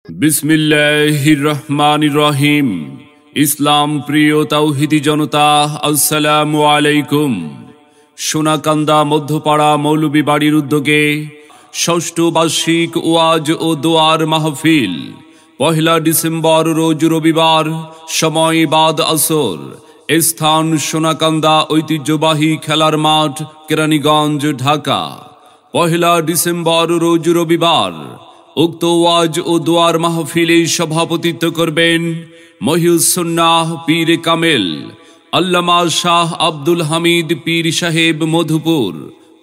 বিসমিল্লাহির রহমানির রহিম। ইসলাম প্রিয় তাওহীদি জনতা, আসসালামু আলাইকুম। সোনাকান্দা মধ্যপাড়া মৌলভী বাড়ির উদ্যোগে ষষ্ঠ বার্ষিক ওয়াজ ও দোয়ার মাহফিল ১ ডিসেম্বর রোজ রবিবার, সময় বাদ আসর, স্থান সোনাকান্দা ঐতিহ্যবাহী খেলার মাঠ, কেরানীগঞ্জ, ঢাকা। ১ ডিসেম্বর রোজ রবিবার উক্ত ওয়াজ ও দোয়ার মাহফিলে সভাপতিত্ব করবেন মহিউসুন্নাহ পীর কামেল আল্লামা শাহ আব্দুল হামিদ পীর সাহেব মধুপুর,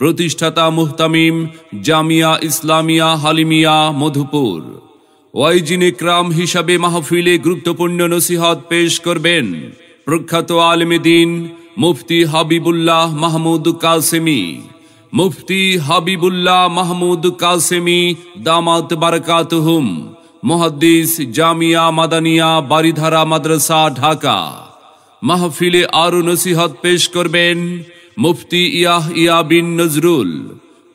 প্রতিষ্ঠাতা মুহতামিম জামিয়া ইসলামিয়া হালিমিয়া মধুপুর। ওয়াইজিন ইকরাম হিসাবে মাহফিলে গুরুত্বপূর্ণ নসিহত পেশ করবেন প্রখ্যাত আলেমে দ্বীন মুফতি হাবিবুল্লাহ মাহমুদ কাসেমি। মুফতি হাবিবুল্লাহ মাহমুদ কাসেমি দামাত বারাকাতুহুম, মুহাদ্দিস জামিয়া মাদানিয়া বারিধারা মাদ্রাসা, ঢাকা। মাহফিলে আরো নসিহত পেশ করবেন মুফতি ইয়াহইয়া বিন নজরুল।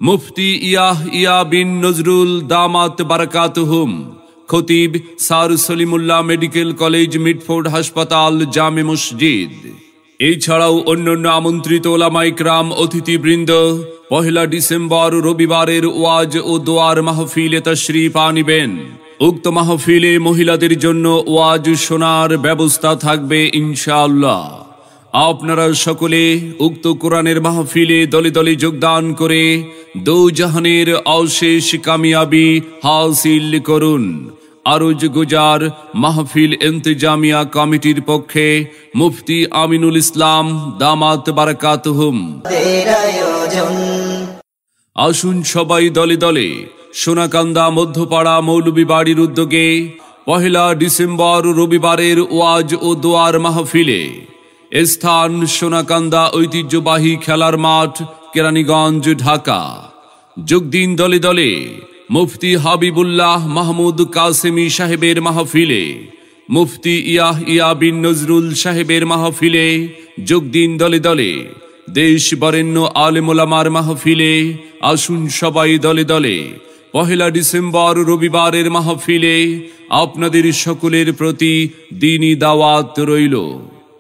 মুফতি ইয়াহইয়া বিন নজরুল দামাত বারাকাতুহুম, খতিব sir Salimullah medical college, Mitford হাসপাতাল, জামে মসজিদ। এছাড়াও অন্যান্য আমন্ত্রিত ওলামা ইকরাম, অতিথিবৃন্দ ১ ডিসেম্বর রবিবারের ওয়াজ ও দোয়ার মাহফিলে তাশরীফ আনিবেন। উক্ত মাহফিলে মহিলাদের জন্য ওয়াজ শোনার ব্যবস্থা থাকবে ইনশাআল্লাহ। আপনারা সকলে উক্ত কোরআনের মাহফিলে দলে দলে যোগদান করে দোজাহানের অশেষ কামিয়াবি হাসিল করুন। আরজ গুজার মাহফিল ইন্তেজামিয়া কমিটির পক্ষে মুফতি আমিনুল ইসলাম দামাত বারাকাতুহুম। আসুন সবাই দলে দলে সোনাকান্দা মধ্যপাড়া মৌলভী বাড়ির উদ্যোগে ১ ডিসেম্বর রবিবারের ওয়াজ ও দোয়ার মাহফিলে, স্থান সোনাকান্দা ঐতিহ্যবাহী খেলার মাঠ, কেরানীগঞ্জ, ঢাকা। যোগ দিন দলে দলে মুফতি হাবিবুল্লাহ মাহমুদ কাসেমি সাহেবের মাহফিলে, মুফতি ইয়াহইয়া বিন নজরুল সাহেবের মাহফিলে যোগ দিন দলে দলে। দেশ বরেণ্য আলেম ওলামার মাহফিলে আসুন সবাই দলে দলে। ১ ডিসেম্বর রবিবারের মাহফিলে আপনাদের সকলের প্রতি দ্বীনি দাওয়াত রইল।